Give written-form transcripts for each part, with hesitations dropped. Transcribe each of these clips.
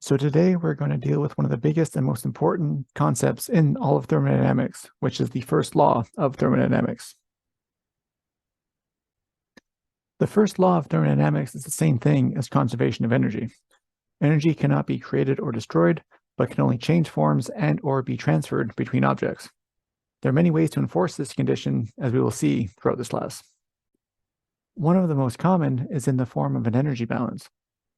So today we're going to deal with one of the biggest and most important concepts in all of thermodynamics, which is the first law of thermodynamics. The first law of thermodynamics is the same thing as conservation of energy. Energy cannot be created or destroyed, but can only change forms and or be transferred between objects. There are many ways to enforce this condition, as we will see throughout this class. One of the most common is in the form of an energy balance.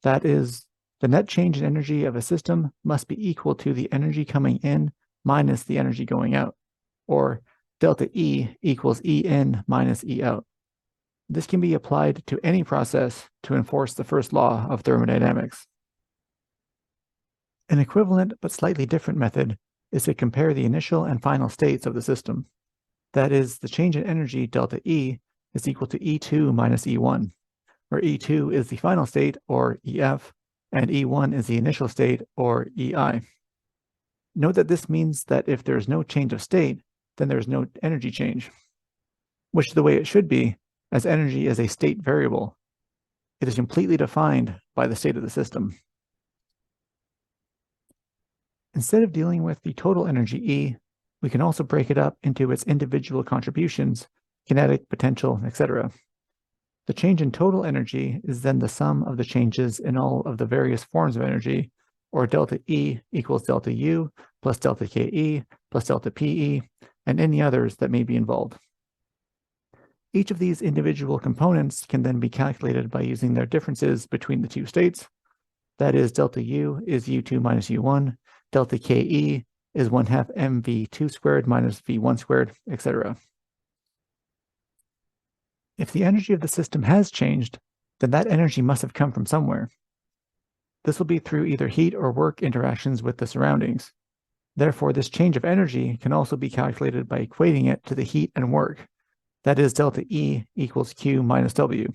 That is, the net change in energy of a system must be equal to the energy coming in minus the energy going out, or delta E equals E in minus E out. This can be applied to any process to enforce the first law of thermodynamics. An equivalent but slightly different method is to compare the initial and final states of the system. That is, the change in energy delta E is equal to E2 minus E1, where E2 is the final state, or EF, and E1 is the initial state, or EI. Note that this means that if there is no change of state, then there is no energy change, which is the way it should be, as energy is a state variable. It is completely defined by the state of the system. Instead of dealing with the total energy E, we can also break it up into its individual contributions, kinetic, potential, etc. The change in total energy is then the sum of the changes in all of the various forms of energy, or delta E equals delta U plus delta KE plus delta PE, and any others that may be involved. Each of these individual components can then be calculated by using their differences between the two states. That is, delta U is U2 minus U1, delta KE is 1/2 mv2 squared minus v1 squared, etc. If the energy of the system has changed, then that energy must have come from somewhere. This will be through either heat or work interactions with the surroundings. Therefore, this change of energy can also be calculated by equating it to the heat and work. That is, delta E equals Q minus W,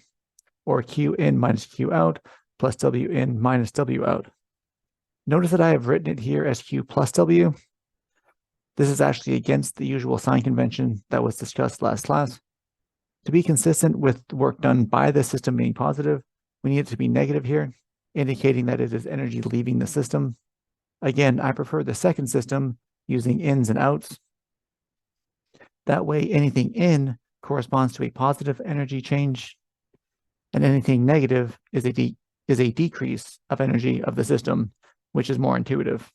or Q in minus Q out plus W in minus W out. Notice that I have written it here as Q plus W. This is actually against the usual sign convention that was discussed last class. To be consistent with the work done by the system being positive, we need it to be negative here, indicating that it is energy leaving the system. Again, I prefer the second system using ins and outs. That way, anything in corresponds to a positive energy change, and anything negative is a decrease of energy of the system, which is more intuitive.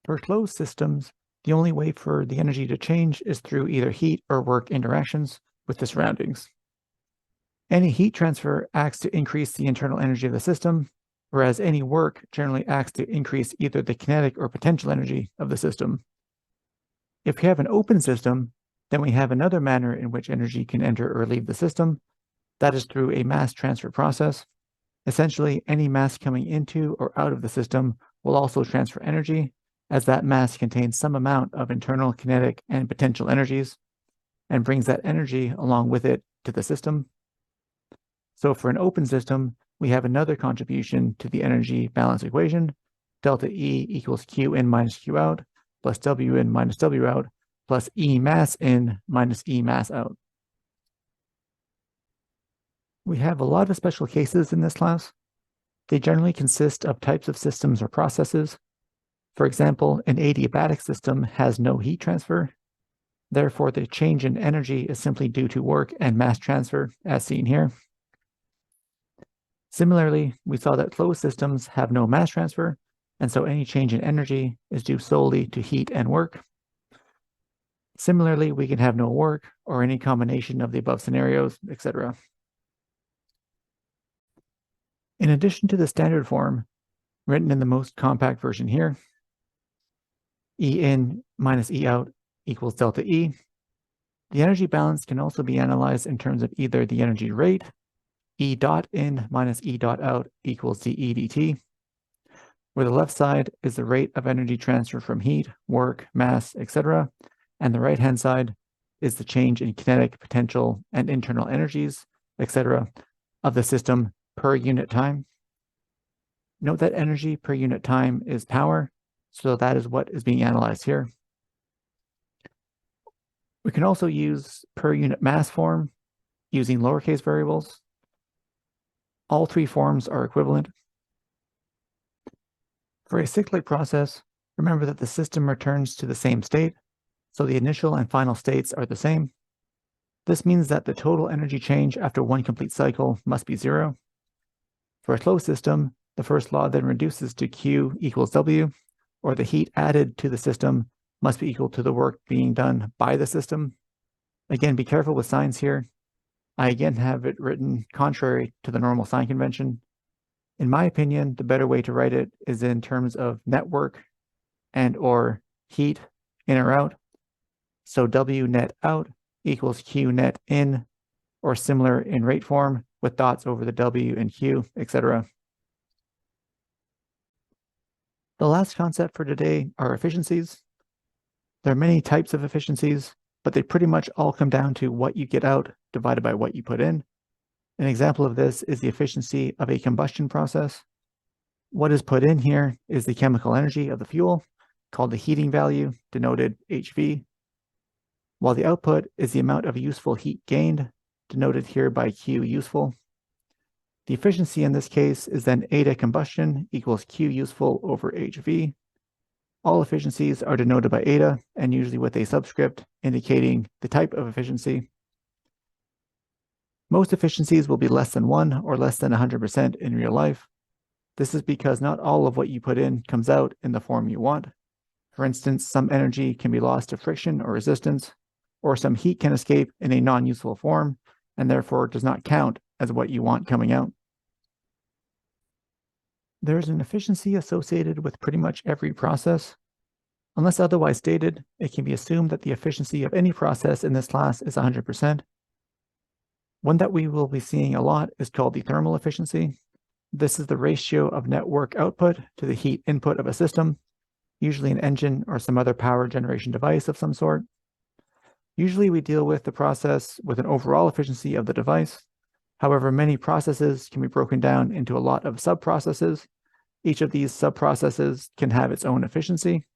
For closed systems, the only way for the energy to change is through either heat or work interactions with the surroundings. Any heat transfer acts to increase the internal energy of the system, whereas any work generally acts to increase either the kinetic or potential energy of the system. If we have an open system, then we have another manner in which energy can enter or leave the system. That is through a mass transfer process. Essentially, any mass coming into or out of the system will also transfer energy, as that mass contains some amount of internal kinetic and potential energies, and brings that energy along with it to the system. So for an open system, we have another contribution to the energy balance equation, delta E equals Q in minus Q out, plus W in minus W out, plus E mass in minus E mass out. We have a lot of special cases in this class. They generally consist of types of systems or processes. For example, an adiabatic system has no heat transfer. Therefore, the change in energy is simply due to work and mass transfer, as seen here. Similarly, we saw that closed systems have no mass transfer, and so any change in energy is due solely to heat and work. Similarly, we can have no work or any combination of the above scenarios, etc. In addition to the standard form, written in the most compact version here, E in minus E out equals delta E, the energy balance can also be analyzed in terms of either the energy rate, E dot in minus E dot out equals dE dt, where the left side is the rate of energy transfer from heat, work, mass, etc., and the right-hand side is the change in kinetic, potential, and internal energies, etc., of the system per unit time. Note that energy per unit time is power, so that is what is being analyzed here. We can also use per unit mass form using lowercase variables. All three forms are equivalent. For a cyclic process, remember that the system returns to the same state, so the initial and final states are the same. This means that the total energy change after one complete cycle must be 0. For a closed system, the first law then reduces to Q equals W, or the heat added to the system must be equal to the work being done by the system. Again, be careful with signs here. I again have it written contrary to the normal sign convention. In my opinion, the better way to write it is in terms of net work and or heat in or out. So W net out equals Q net in, or similar in rate form with dots over the W and Q, etc. The last concept for today are efficiencies. There are many types of efficiencies, but they pretty much all come down to what you get out divided by what you put in. An example of this is the efficiency of a combustion process. What is put in here is the chemical energy of the fuel, called the heating value, denoted HV, while the output is the amount of useful heat gained, denoted here by Q useful. The efficiency in this case is then eta combustion equals Q useful over HV. All efficiencies are denoted by eta and usually with a subscript indicating the type of efficiency. Most efficiencies will be less than 1 or less than 100% in real life. This is because not all of what you put in comes out in the form you want. For instance, some energy can be lost to friction or resistance, or some heat can escape in a non-useful form and therefore does not count as what you want coming out. There is an efficiency associated with pretty much every process. Unless otherwise stated, it can be assumed that the efficiency of any process in this class is 100%. One that we will be seeing a lot is called the thermal efficiency. This is the ratio of net work output to the heat input of a system, usually an engine or some other power generation device of some sort. Usually we deal with the process with an overall efficiency of the device. However, many processes can be broken down into a lot of sub-processes. Each of these sub-processes can have its own efficiency.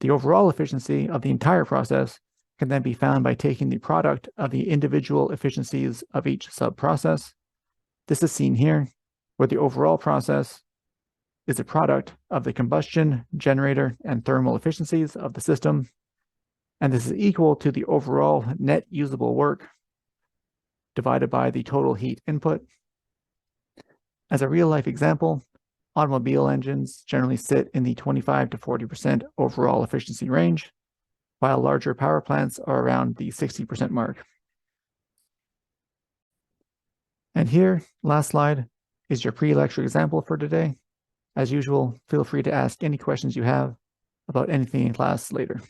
The overall efficiency of the entire process can then be found by taking the product of the individual efficiencies of each sub-process. This is seen here, where the overall process is a product of the combustion, generator, and thermal efficiencies of the system, and this is equal to the overall net usable work divided by the total heat input. As a real-life example, automobile engines generally sit in the 25 to 40% overall efficiency range, while larger power plants are around the 60% mark. And here, last slide, is your pre-lecture example for today. As usual, feel free to ask any questions you have about anything in class later.